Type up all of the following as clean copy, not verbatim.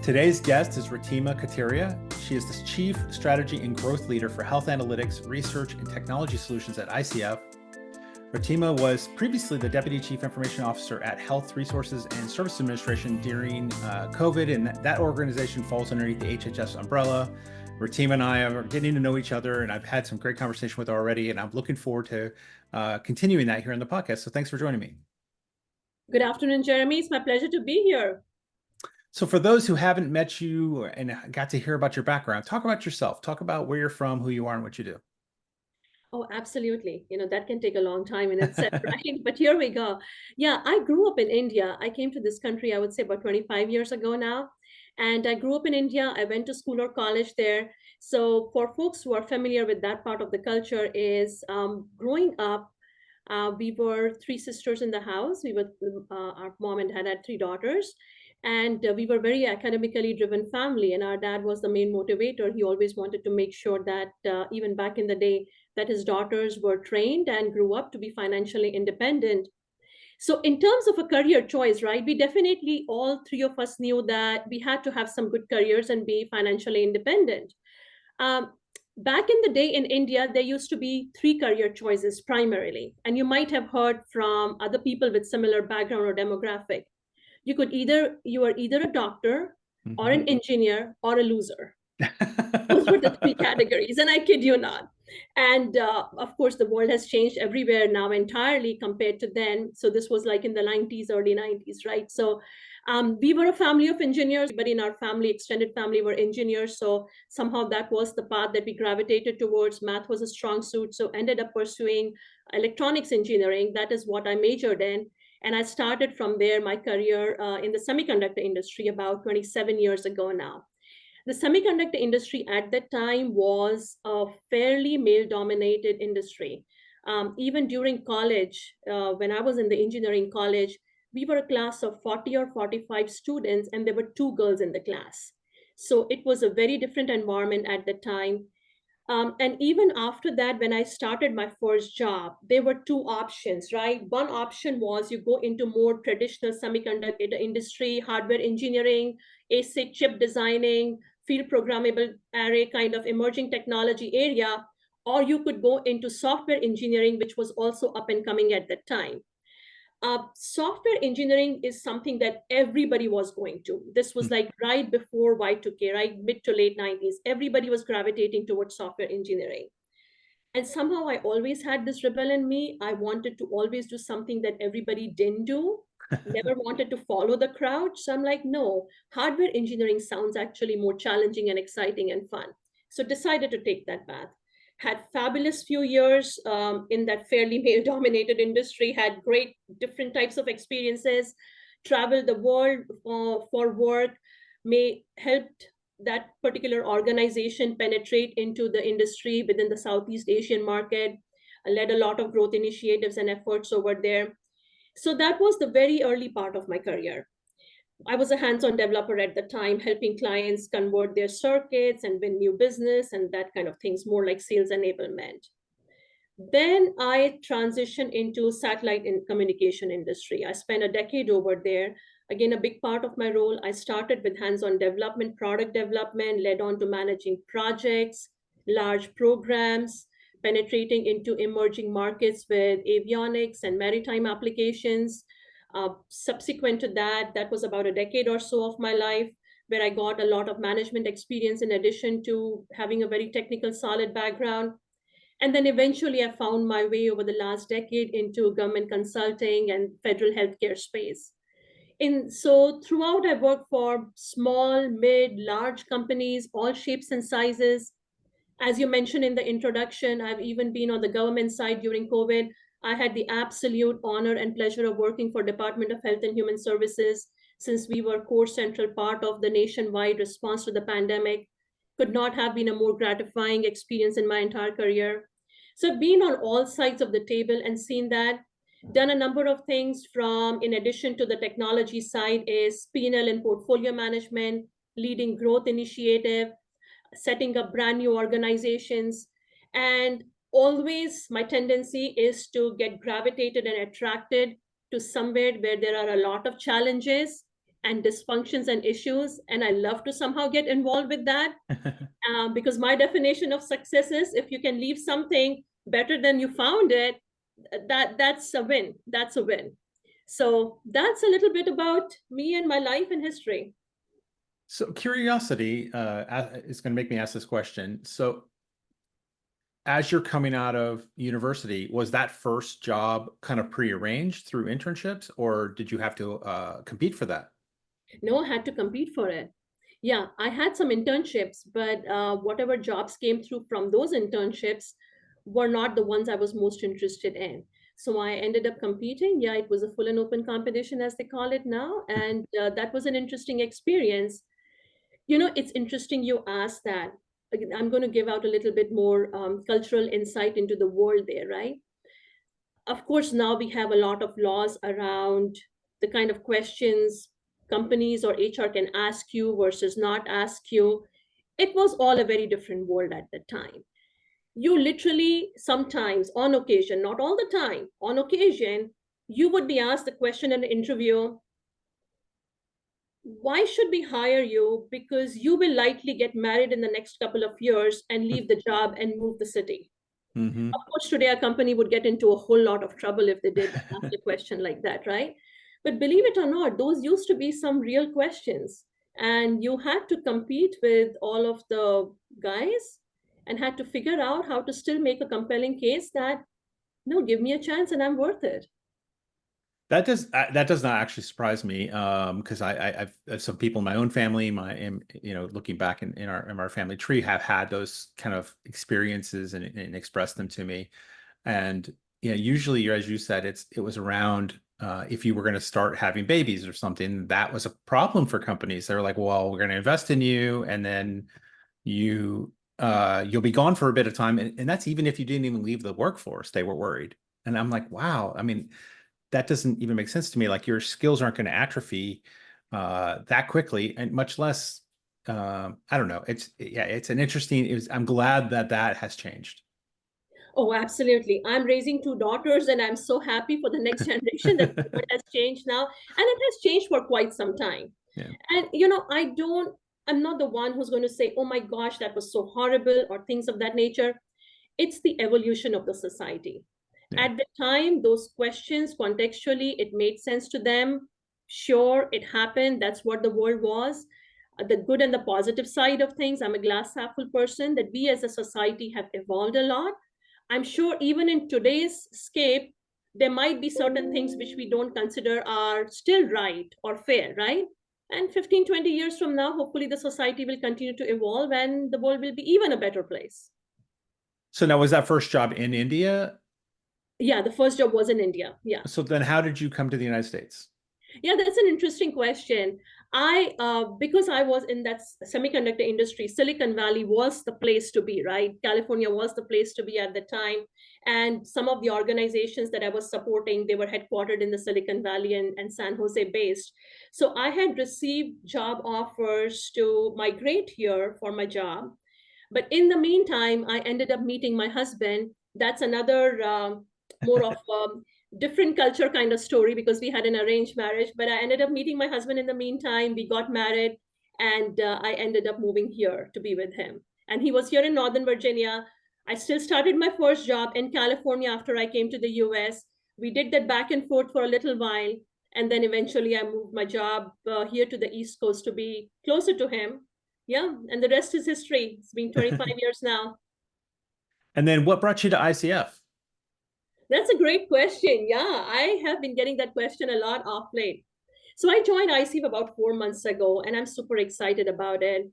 Today's guest is Ratima Kataria. She is the Chief Strategy and Growth Leader for Health Analytics, Research, and Technology Solutions at ICF. Ratima was previously the Deputy Chief Information Officer at Health Resources and Services Administration during COVID, and that organization falls underneath the HHS umbrella. Ratima and I are getting to know each other, and I've had some great conversation with her already, and I'm looking forward to continuing that here on the podcast. So thanks for joining me. Good afternoon, Jeremy. It's my pleasure to be here. So for those who haven't met you and got to hear about your background, talk about yourself. Talk about where you're from, who you are, and what you do. Oh, absolutely. That can take a long time in itself, right? But here we go. Yeah, I grew up in India. I came to this country, I would say about 25 years ago now. And I grew up in India. I went to school or college there. So for folks who are familiar with that part of the culture is growing up, we were three sisters in the house. Our mom and dad had three daughters. And we were very academically driven family. And our dad was the main motivator. He always wanted to make sure that even back in the day, that his daughters were trained and grew up to be financially independent. So, in terms of a career choice, right, we definitely, all three of us knew that we had to have some good careers and be financially independent. Um, Back in the day in India, there used to be three career choices primarily. And you might have heard from other people with similar background or demographic. You are either a doctor or an engineer or a loser. Those were the three categories, and I kid you not. And of course, the world has changed everywhere now entirely compared to then. So this was like in the 90s, early 90s, right? So we were a family of engineers, but in our family, extended family, were engineers. So somehow that was the path that we gravitated towards. Math was a strong suit, so ended up pursuing electronics engineering. That is what I majored in. And I started from there my career in the semiconductor industry about 27 years ago now. The semiconductor industry at that time was a fairly male dominated industry. Even during college, when I was in the engineering college, we were a class of 40 or 45 students, and there were two girls in the class. So it was a very different environment at the time. And even after that, when I started my first job, there were two options, right? One option was you go into more traditional semiconductor industry, hardware engineering, ASIC chip designing, field programmable array kind of emerging technology area, or you could go into software engineering, which was also up and coming at that time. Software engineering is something that everybody was going to. This was like right before Y2K, right? Mid to late 90s. Everybody was gravitating towards software engineering. And somehow I always had this rebel in me. I wanted to always do something that everybody didn't do, never wanted to follow the crowd. So I'm like, no, hardware engineering sounds actually more challenging and exciting and fun. So decided to take that path. Had fabulous few years in that fairly male dominated industry, had great different types of experiences, traveled the world for work, may helped that particular organization penetrate into the industry within the Southeast Asian market, led a lot of growth initiatives and efforts over there. So that was the very early part of my career. I was a hands-on developer at the time, helping clients convert their circuits and win new business and that kind of things, more like sales enablement. Then I transitioned into satellite and communication industry. I spent a decade over there. Again, a big part of my role, I started with hands-on development, product development, led on to managing projects, large programs, penetrating into emerging markets with avionics and maritime applications. Subsequent to that, that was about a decade or so of my life where I got a lot of management experience in addition to having a very technical, solid background. And then eventually I found my way over the last decade into government consulting and federal healthcare space. So throughout, I worked for small, mid, large companies, all shapes and sizes. As you mentioned in the introduction, I've even been on the government side during COVID. I had the absolute honor and pleasure of working for Department of Health and Human Services since we were core central part of the nationwide response to the pandemic. Could not have been a more gratifying experience in my entire career. So I've been on all sides of the table and seen that, done a number of things from, in addition to the technology side, is P&L and portfolio management, leading growth initiative, setting up brand new organizations. And always my tendency is to get gravitated and attracted to somewhere where there are a lot of challenges and dysfunctions and issues. And I love to somehow get involved with that, because my definition of success is if you can leave something better than you found it, that's a win. That's a win. So that's a little bit about me and my life and history. So curiosity is going to make me ask this question. So as you're coming out of university, was that first job kind of prearranged through internships, or did you have to compete for that? No, I had to compete for it. Yeah, I had some internships, but whatever jobs came through from those internships were not the ones I was most interested in. So I ended up competing. Yeah, it was a full and open competition, as they call it now. And that was an interesting experience. It's interesting you asked that. Again, I'm going to give out a little bit more cultural insight into the world there, right? Of course, now we have a lot of laws around the kind of questions companies or HR can ask you versus not ask you. It was all a very different world at the time. You literally sometimes, on occasion, not all the time, on occasion, you would be asked the question in an interview, why should we hire you? Because you will likely get married in the next couple of years and leave the job and move the city. Mm-hmm. Of course, today a company would get into a whole lot of trouble if they did ask a question like that, right? But believe it or not, those used to be some real questions. And you had to compete with all of the guys and had to figure out how to still make a compelling case that, no, give me a chance and I'm worth it. That does not actually surprise me, because I've some people in my own family, looking back in our family tree, have had those kind of experiences and expressed them to me. And usually, as you said, it was around if you were going to start having babies or something, that was a problem for companies. They're like, well, we're going to invest in you, and then you'll be gone for a bit of time, and that's even if you didn't even leave the workforce. They were worried, and I'm like, wow. I mean, that doesn't even make sense to me. Like, your skills aren't going to atrophy that quickly, and much less. I don't know. It's an interesting. I'm glad that has changed. Oh, absolutely. I'm raising two daughters, and I'm so happy for the next generation that the world has changed now. And it has changed for quite some time. Yeah, And, I'm not the one who's going to say, oh my gosh, that was so horrible, or things of that nature. It's the evolution of the society. yeah. At the time, those questions, contextually, it made sense to them. Sure, it happened. That's what the world was. The good and the positive side of things, I'm a glass half full person, that we as a society have evolved a lot. I'm sure even in today's scape, there might be certain things which we don't consider are still right or fair, right? And 15, 20 years from now, hopefully the society will continue to evolve and the world will be even a better place. So now, was that first job in India? Yeah, the first job was in India. Yeah. So then how did you come to the United States? Yeah, that's an interesting question. Because I was in that semiconductor industry, Silicon Valley was the place to be, right? California was the place to be at the time. And some of the organizations that I was supporting, they were headquartered in the Silicon Valley and San Jose based. So I had received job offers to migrate here for my job. But in the meantime, I ended up meeting my husband. That's another more of different culture kind of story because we had an arranged marriage. But I ended up meeting my husband in the meantime. We got married, and I ended up moving here to be with him. And he was here in Northern Virginia. I still started my first job in California after I came to the US. We did that back and forth for a little while. And then eventually I moved my job here to the East Coast to be closer to him. Yeah, and the rest is history. It's been 25 years now. And then what brought you to ICF? That's a great question. Yeah, I have been getting that question a lot off late. So I joined ICF about 4 months ago, and I'm super excited about it.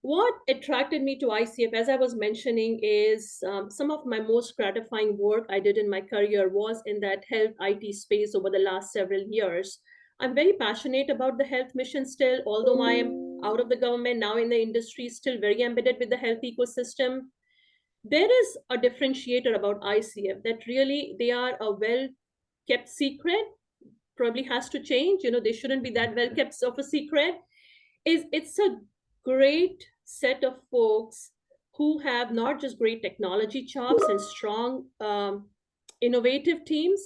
What attracted me to ICF, as I was mentioning, is some of my most gratifying work I did in my career was in that health IT space over the last several years. I'm very passionate about the health mission still, although I am out of the government, now in the industry, still very embedded with the health ecosystem. There is a differentiator about ICF that really they are a well kept secret, probably has to change. They shouldn't be that well kept of a secret. It's a great set of folks who have not just great technology chops and strong innovative teams,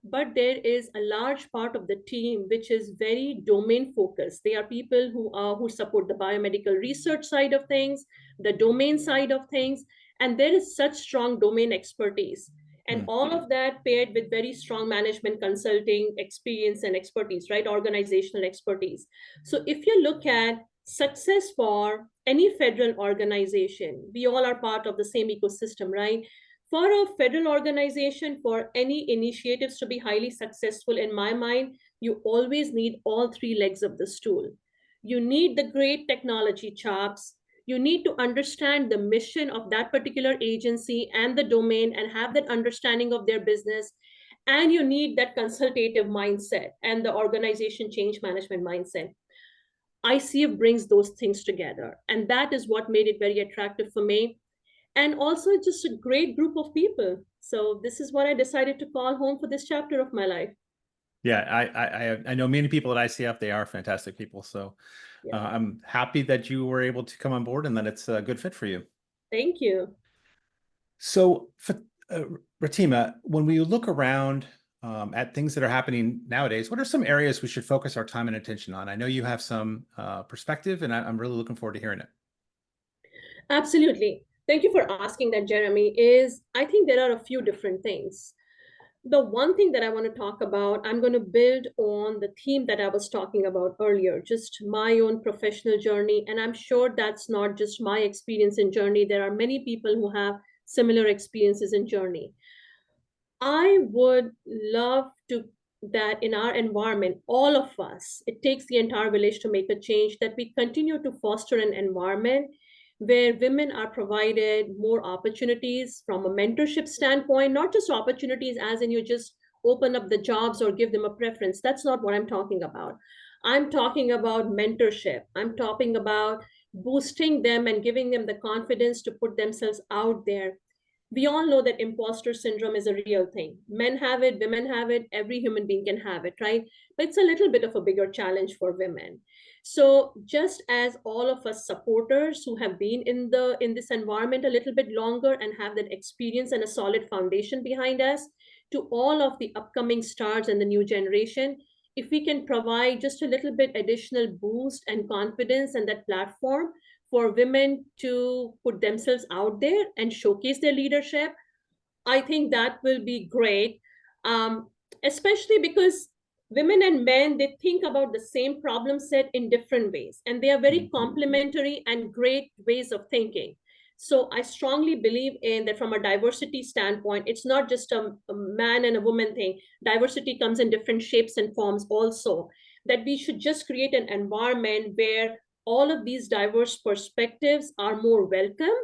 but there is a large part of the team which is very domain focused. They are people who support the biomedical research side of things, the domain side of things, and there is such strong domain expertise. And Hmm. all of that paired with very strong management consulting experience and expertise, right? Organizational expertise. So if you look at success for any federal organization, we all are part of the same ecosystem, right? For a federal organization, for any initiatives to be highly successful, in my mind, you always need all three legs of the stool. You need the great technology chops. You need to understand the mission of that particular agency and the domain and have that understanding of their business. And you need that consultative mindset and the organization change management mindset. ICF brings those things together. And that is what made it very attractive for me, and also just a great group of people. So this is what I decided to call home for this chapter of my life. Yeah, I know many people at ICF. They are fantastic people. So Yeah, I'm happy that you were able to come on board and that it's a good fit for you. thank you. So, uh, Ratima, when we look around at things that are happening nowadays, what are some areas we should focus our time and attention on? I know you have some perspective, and I'm really looking forward to hearing it. Absolutely. Thank you for asking that, Jeremy. Is I think there are a few different things. The one thing that I want to talk about, I'm going to build on the theme that I was talking about earlier, just my own professional journey. And I'm sure that's not just my experience in journey. There are many people who have similar experiences in journey. I would love to that in our environment, all of us, it takes the entire village to make a change, that we continue to foster an environment where women are provided more opportunities from a mentorship standpoint, not just opportunities as in you just open up the jobs or give them a preference. That's not what I'm talking about. I'm talking about mentorship. I'm talking about boosting them and giving them the confidence to put themselves out there. We all know that imposter syndrome is a real thing. Men have it, women have it, every human being can have it, right? But it's a little bit of a bigger challenge for women. So just as all of us supporters who have been in this environment a little bit longer and have that experience and a solid foundation behind us, to all of the upcoming stars and the new generation, if we can provide just a little bit additional boost and confidence and that platform for women to put themselves out there and showcase their leadership, I think that will be great, um, especially because women and men, they think about the same problem set in different ways, and they are very Mhm. complementary and great ways of thinking. So I strongly believe in that from a diversity standpoint, it's not just a man and a woman thing. Diversity comes in different shapes and forms also. That we should just create an environment where all of these diverse perspectives are more welcome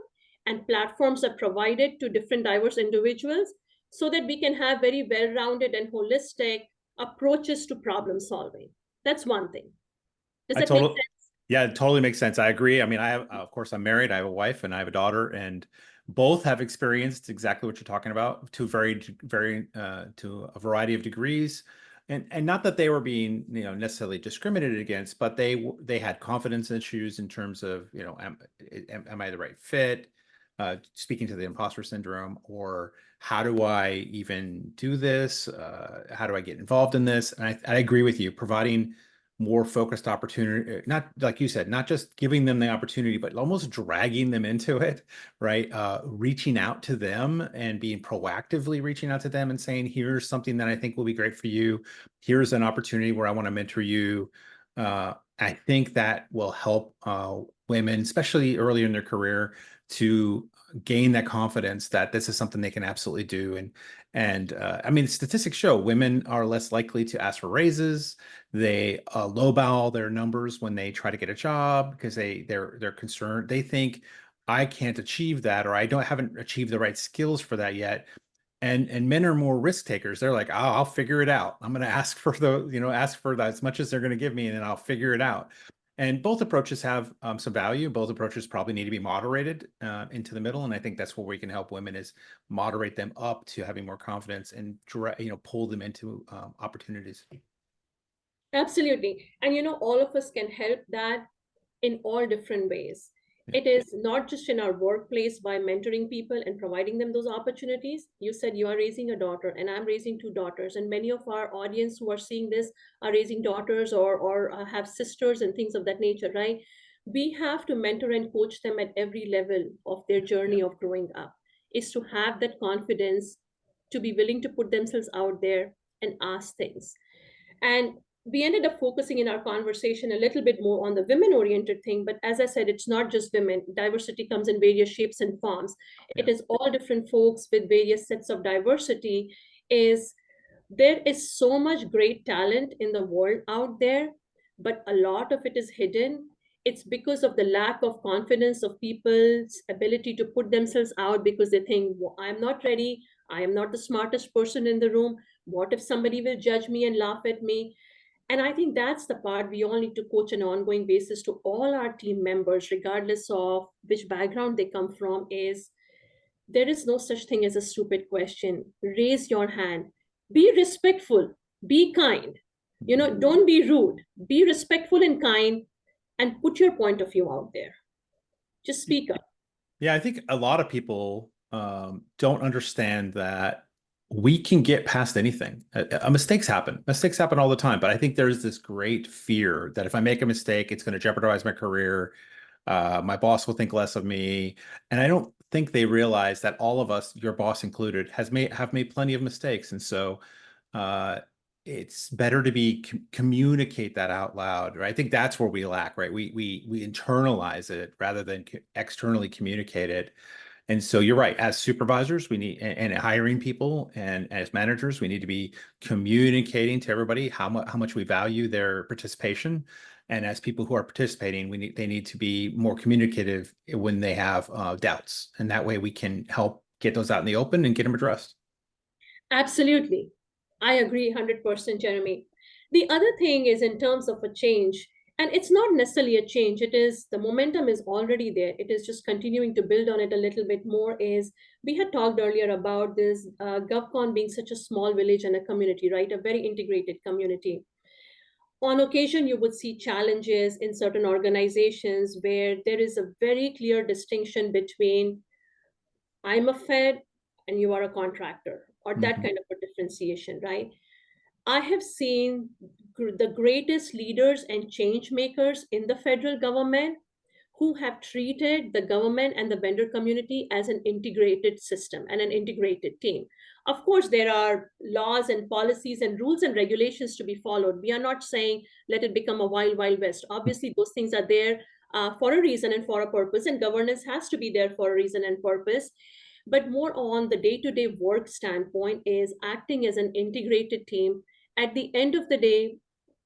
and platforms are provided to different diverse individuals so that we can have very well-rounded and holistic approaches to problem solving. That's one thing. Does I that make total, sense? yeah, it totally makes sense. I agree. I mean, I have, of course, I'm married. I have a wife and I have a daughter, and both have experienced exactly what you're talking about to to a variety of degrees. And not that they were being, necessarily discriminated against, but they had confidence issues in terms of, am I the right fit? Speaking to the imposter syndrome, or how do I even do this? How do I get involved in this? And I agree with you, providing more focused opportunity, not like you said, not just giving them the opportunity, but almost dragging them into it, right? Reaching out to them and being proactively reaching out to them and saying, here's something that I think will be great for you. Here's an opportunity where I want to mentor you. I think that will help women, especially early in their career, to gain that confidence that this is something they can absolutely do. And I mean, statistics show women are less likely to ask for raises. They lowball their numbers when they try to get a job because they're concerned. They think I can't achieve that, or I haven't achieved the right skills for that yet. And men are more risk takers. They're like, oh, I'll figure it out. I'm going to ask for ask for that as much as they're going to give me, and then I'll figure it out. And both approaches have some value. Both approaches probably need to be moderated into the middle. And I think that's where we can help women, is moderate them up to having more confidence and pull them into opportunities. Absolutely. And all of us can help that in all different ways. It is not just in our workplace by mentoring people and providing them those opportunities. You said you are raising a daughter, and I'm raising two daughters, and many of our audience who are seeing this are raising daughters or have sisters and things of that nature, right? We have to mentor and coach them at every level of their Yeah. journey of growing up, is to have that confidence, to be willing to put themselves out there and ask things. And we ended up focusing in our conversation a little bit more on the women oriented thing. But as I said, it's not just women. Diversity comes in various shapes and forms. It Yeah. is all different folks with various sets of diversity. Is there is so much great talent in the world out there, but a lot of it is hidden. It's because of the lack of confidence of people's ability to put themselves out, because they think, well, I'm not ready. I am not the smartest person in the room. What if somebody will judge me and laugh at me? And I think that's the part we all need to coach on an ongoing basis to all our team members, regardless of which background they come from, is there is no such thing as a stupid question. Raise your hand. Be respectful. Be kind. Don't be rude. Be respectful and kind, and put your point of view out there. Just speak up. Yeah, I think a lot of people don't understand that we can get past anything. Mistakes happen. Mistakes happen all the time. But I think there's this great fear that if I make a mistake, it's going to jeopardize my career. My boss will think less of me. And I don't think they realize that all of us, your boss included, have made plenty of mistakes. And so uh, it's better to communicate that out loud, right? I think that's where we lack, right? We internalize it rather than externally communicate it. And so you're right. As supervisors, we need and hiring people, and as managers, we need to be communicating to everybody how much we value their participation. And as people who are participating, they need to be more communicative when they have doubts, and that way we can help get those out in the open and get them addressed. Absolutely. I agree 100%, Jeremy. The other thing is in terms of a change, and it's not necessarily a change, it is the momentum is already there. It is just continuing to build on it a little bit more. Is we had talked earlier about this GovCon being such a small village and a community, right? A very integrated community. On occasion, you would see challenges in certain organizations where there is a very clear distinction between I'm a Fed and you are a contractor, or that Mhm. kind of a differentiation, right? I have seen the greatest leaders and change makers in the federal government who have treated the government and the vendor community as an integrated system and an integrated team. Of course, there are laws and policies and rules and regulations to be followed. We are not saying let it become a wild, wild west. Obviously, those things are there for a reason and for a purpose, and governance has to be there for a reason and purpose. But more on the day to day work standpoint, is acting as an integrated team. At the end of the day,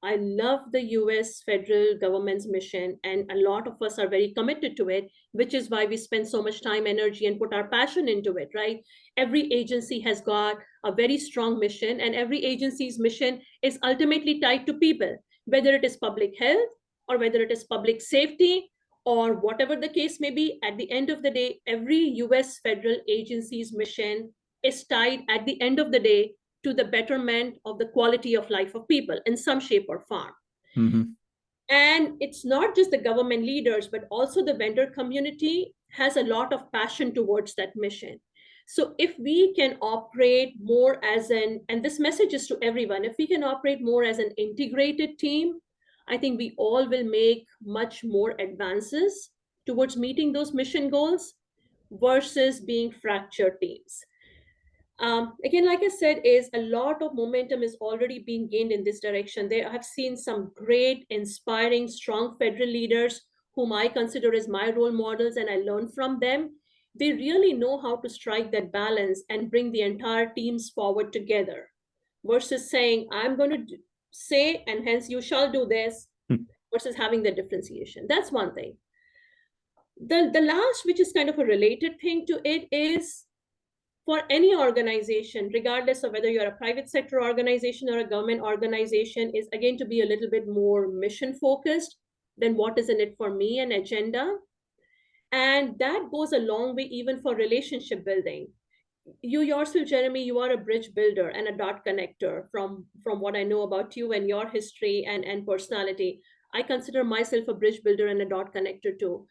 I love the US federal government's mission, and a lot of us are very committed to it, which is why we spend so much time, energy, and put our passion into it, right? Every agency has got a very strong mission, and every agency's mission is ultimately tied to people, whether it is public health or whether it is public safety or whatever the case may be. At the end of the day, every US federal agency's mission is tied at the end of the day to the betterment of the quality of life of people in some shape or form. Mhm. And it's not just the government leaders, but also the vendor community has a lot of passion towards that mission. So if we can operate more as and this message is to everyone, if we can operate more as an integrated team, I think we all will make much more advances towards meeting those mission goals versus being fractured teams. Again, like I said, is a lot of momentum is already being gained in this direction. There, I have seen some great, inspiring, strong federal leaders whom I consider as my role models, and I learn from them. They really know how to strike that balance and bring the entire teams forward together, versus saying, "I'm going to say, and hence you shall do this," versus having the differentiation. That's one thing. The last, which is kind of a related thing to it, is for any organization, regardless of whether you're a private sector organization or a government organization, is again to be a little bit more mission focused than what is in it for me, an agenda. And that goes a long way even for relationship building. You yourself, Jeremy, you are a bridge builder and a dot connector from what I know about you and your history and personality. I consider myself a bridge builder and a dot connector too.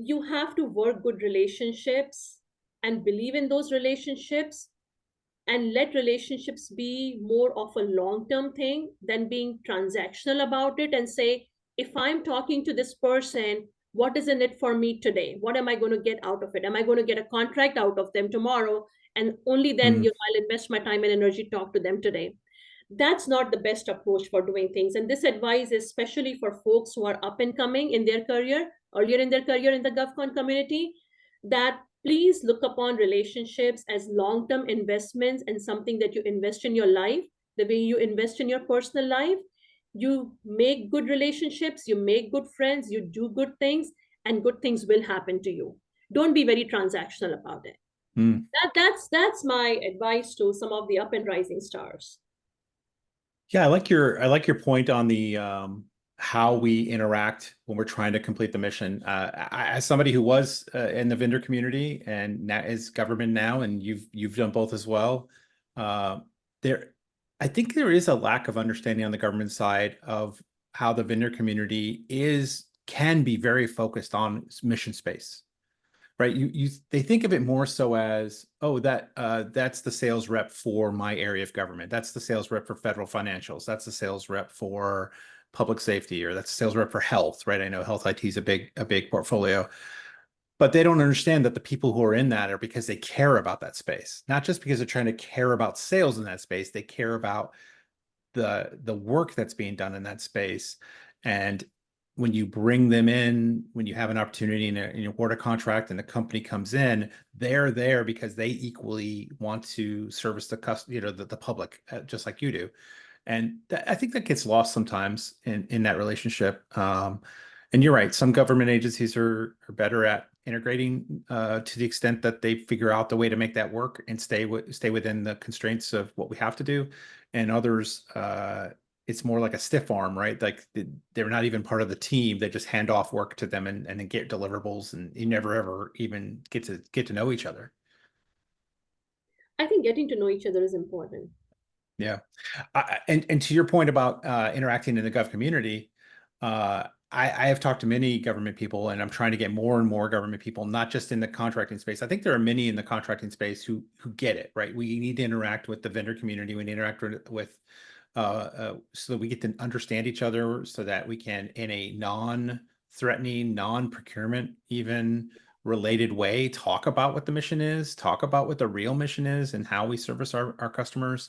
you have to work good relationships and believe in those relationships, and let relationships be more of a long term thing than being transactional about it, and say, if I'm talking to this person, what is in it for me today? What am I going to get out of it? Am I going to get a contract out of them tomorrow? And only then, Mm, I'll invest my time and energy, talk to them today. That's not the best approach for doing things. And this advice is especially for folks who are up and coming in their career, earlier in their career in the GovCon community, that please look upon relationships as long-term investments and something that you invest in your life, the way you invest in your personal life. You make good relationships, you make good friends, you do good things, and good things will happen to you. Don't be very transactional about it. mm. That's my advice to some of the up and rising stars. Yeah, I like your point on the how we interact when we're trying to complete the mission. As somebody who was in the vendor community and now is government now, and you've done both as well, uh, there, I think there is a lack of understanding on the government side of how the vendor community can be very focused on mission space, right? They think of it more so as, oh, that's the sales rep for my area of government. That's the sales rep for federal financials. That's the sales rep for public safety, or that's the sales rep for health, right? I know health IT is a big portfolio, but they don't understand that the people who are in that are because they care about that space, not just because they're trying to care about sales in that space. They care about the work that's being done in that space. And when you bring them in, when you have an opportunity in you award a contract and the company comes in, they're there because they equally want to service the customer, the public, just like you do. And I think that gets lost sometimes in that relationship. And you're right, some government agencies are better at integrating to the extent that they figure out the way to make that work and stay within the constraints of what we have to do. And others, it's more like a stiff arm, right? Like they're not even part of the team. They just hand off work to them and then get deliverables, and you never ever even get to know each other. I think getting to know each other is important. Yeah. And to your point about interacting in the gov community, I have talked to many government people, and I'm trying to get more and more government people, not just in the contracting space. I think there are many in the contracting space who get it, right? We need to interact with the vendor community. We need to interact with so that we get to understand each other, so that we can, in a non-threatening, non-procurement even related way, talk about what the mission is, talk about what the real mission is, and how we service our customers,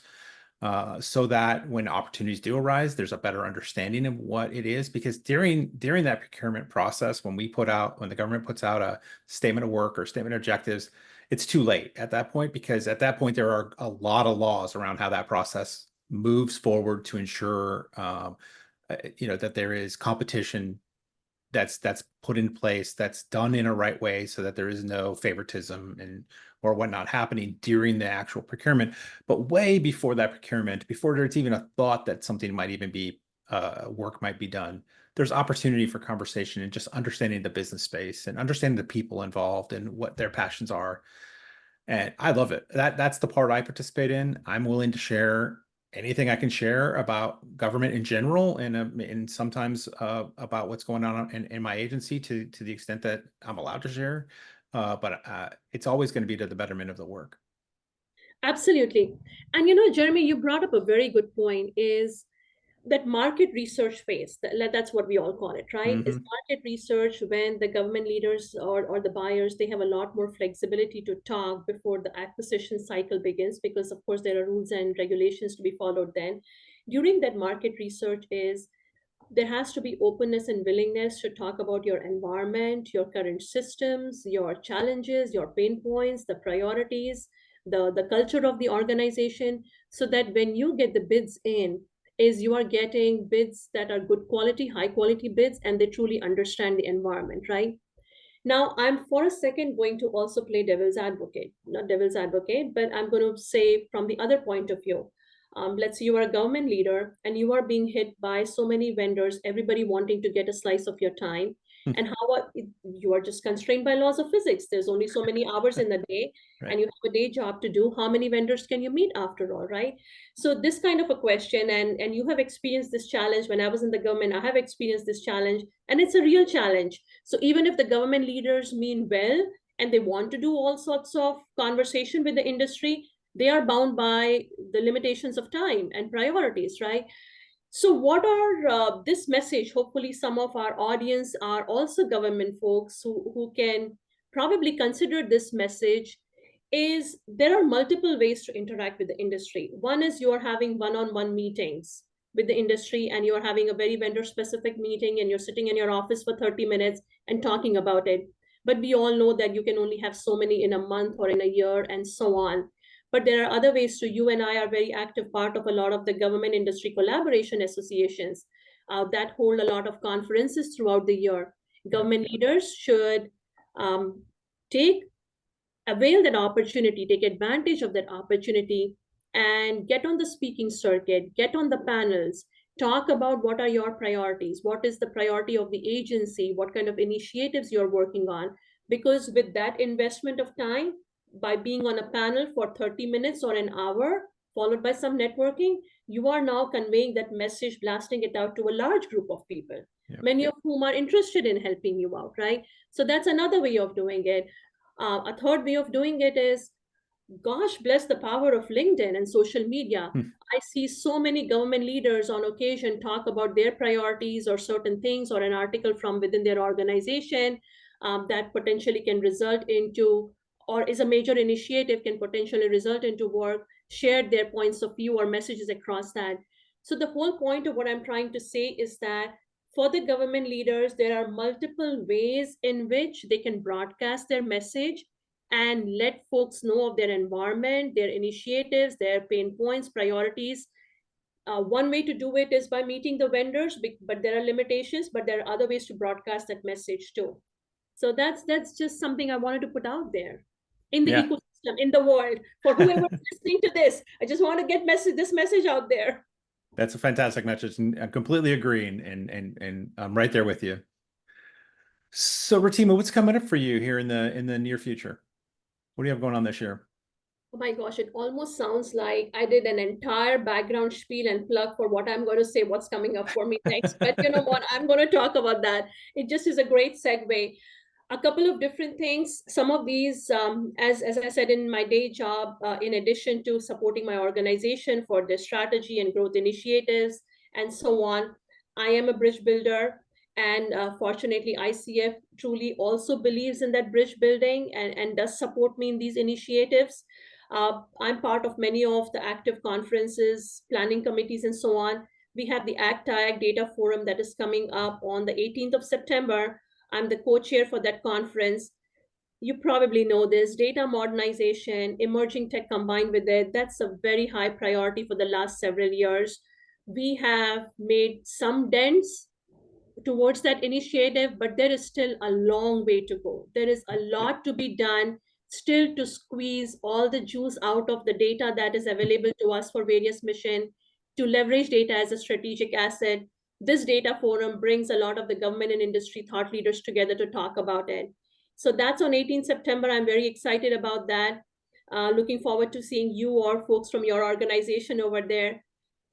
so that when opportunities do arise, there's a better understanding of what it is. Because during that procurement process, when the government puts out a statement of work or statement of objectives, it's too late at that point, because at that point there are a lot of laws around how that process moves forward to ensure that there is competition that's put in place, that's done in a right way, so that there is no favoritism and or whatnot happening during the actual procurement. But way before that procurement, before there's even a thought that something might even be work might be done, there's opportunity for conversation and just understanding the business space and understanding the people involved and what their passions are. And I love it. That's the part I participate in. I'm willing to share anything I can share about government in general, and sometimes about what's going on in my agency, to the extent that I'm allowed to share. But it's always going to be to the betterment of the work. Absolutely. And Jeremy, you brought up a very good point, is that market research phase. That's what we all call it, right? Is Hmm. market research when the government leaders or the buyers, they have a lot more flexibility to talk before the acquisition cycle begins, because of course there are rules and regulations to be followed then. During that market research is, there has to be openness and willingness to talk about your environment, your current systems, your challenges, your pain points, the priorities, the culture of the organization, so that when you get the bids in, is you are getting bids that are good quality, high quality bids, and they truly understand the environment, right? Now, I'm for a second going to also play devil's advocate, not devil's advocate, but I'm going to say from the other point of view. Let's say you are a government leader and you are being hit by so many vendors, everybody wanting to get a slice of your time. And you are just constrained by laws of physics. There's only so many hours in the day, Right. and you have a day job to do. How many vendors can you meet after all, right? So this kind of a question, and you have experienced this challenge. When I was in the government, I have experienced this challenge, and it's a real challenge. So even if the government leaders mean well and they want to do all sorts of conversation with the industry, they are bound by the limitations of time and priorities, right? So, what are this message? Hopefully, some of our audience are also government folks who can probably consider this message. Is there are multiple ways to interact with the industry. One is you're having one-on-one meetings with the industry, and you're having a very vendor-specific meeting, and you're sitting in your office for 30 minutes and talking about it. But we all know that you can only have so many in a month or in a year, and so on. But there are other ways too. You and I are very active part of a lot of the government industry collaboration associations that hold a lot of conferences throughout the year. Yeah. Government leaders should um, take avail that opportunity, take advantage of that opportunity, and get on the speaking circuit, get on the panels, talk about what are your priorities, what is the priority of the agency, what kind of initiatives you're working on. Because with that investment of time, by being on a panel for 30 minutes or an hour, followed by some networking, you are now conveying that message, blasting it out to a large group of people, Yeah. many of whom are interested in helping you out, right? So that's another way of doing it. A third way of doing it is, gosh bless the power of LinkedIn and social media. Hmm. I see so many government leaders on occasion talk about their priorities or certain things, or an article from within their organization that potentially can result into, or is a major initiative, can potentially result into work, share their points of view or messages across that. So the whole point of what I'm trying to say is that for the government leaders, there are multiple ways in which they can broadcast their message and let folks know of their environment, their initiatives, their pain points, priorities. One way to do it is by meeting the vendors, but there are limitations, but there are other ways to broadcast that message too. So that's just something I wanted to put out there in the Yeah. ecosystem, in the world, for whoever is listening to this. I just want to get this message out there. That's a fantastic message, and I completely agree, and I'm right there with you. So, Ratima, what's coming up for you here in the near future? What do you have going on this year? Oh my gosh, it almost sounds like I did an entire background spiel and plug for what I'm going to say, what's coming up for me next. But you know what? I'm going to talk about that. It just is a great segue. A couple of different things. Some of these, as I said, in my day job, in addition to supporting my organization for their strategy and growth initiatives and so on, I am a bridge builder. And fortunately, ICF truly also believes in that bridge building and does support me in these initiatives. I'm part of many of the active conferences, planning committees, and so on. We have the ACTAG Data Forum that is coming up on the 18th of September. I'm the co-chair for that conference. You probably know this, data modernization, emerging tech combined with it. That's a very high priority for the last several years. We have made some dents towards that initiative, but there is still a long way to go. There is a lot to be done still to squeeze all the juice out of the data that is available to us for various mission, to leverage data as a strategic asset. This data forum brings a lot of the government and industry thought leaders together to talk about it. So that's on 18 September. I'm very excited about that. Looking forward to seeing you or folks from your organization over there.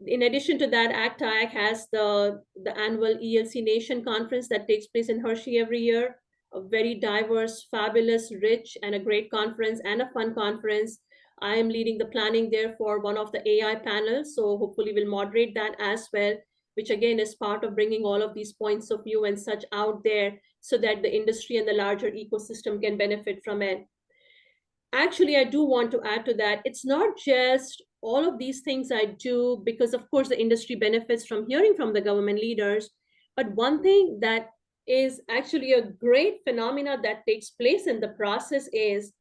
In addition to that, ACTAC has the annual ELC Nation conference that takes place in Hershey every year. A very diverse, fabulous, rich, and a great conference and a fun conference. I am leading the planning there for one of the AI panels, so hopefully we'll moderate that as well, which again is part of bringing all of these points of view and such out there so that the industry and the larger ecosystem can benefit from it. Actually, I do want to add to that. It's not just all of these things I do because, of course, the industry benefits from hearing from the government leaders. But one thing that is actually a great phenomena that takes place in the process is,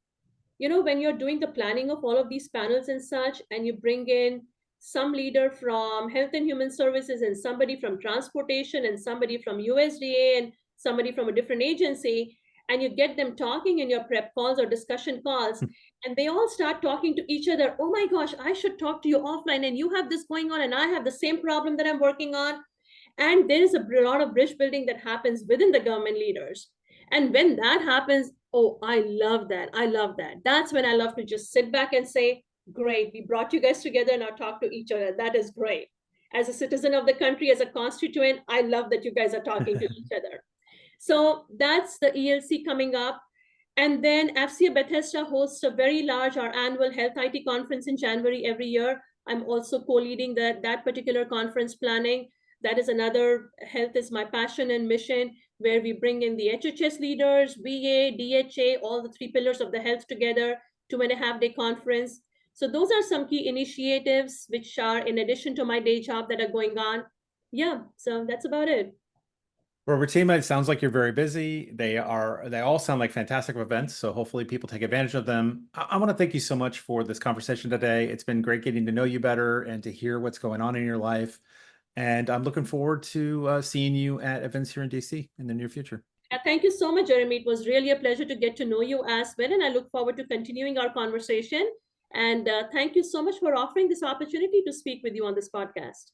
when you're doing the planning of all of these panels and such, and you bring in some leader from Health and Human Services and somebody from transportation and somebody from USDA and somebody from a different agency, and you get them talking in your prep calls or discussion calls, and they all start talking to each other. Oh my gosh, I should talk to you offline, and you have this going on, and I have the same problem that I'm working on. And there is a lot of bridge building that happens within the government leaders. And when that happens, oh, I love that. I love that. That's when I love to just sit back and say, great, we brought you guys together and now talk to each other. That is great. As a citizen of the country, as a constituent, I love that you guys are talking to each other. So that's the ELC coming up. And then FCA Bethesda hosts a very large, our annual Health IT conference in January every year. I'm also co-leading that particular conference planning. That is another, health is my passion and mission, where we bring in the HHS leaders, VA, DHA, all the three pillars of the health together, 2.5 day conference. So those are some key initiatives which are in addition to my day job that are going on. Yeah, so that's about it. Well, Ratima, it sounds like you're very busy. They all sound like fantastic events. So hopefully people take advantage of them. I want to thank you so much for this conversation today. It's been great getting to know you better and to hear what's going on in your life. And I'm looking forward to seeing you at events here in DC in the near future. Thank you so much, Jeremy. It was really a pleasure to get to know you as well. And I look forward to continuing our conversation. And thank you so much for offering this opportunity to speak with you on this podcast.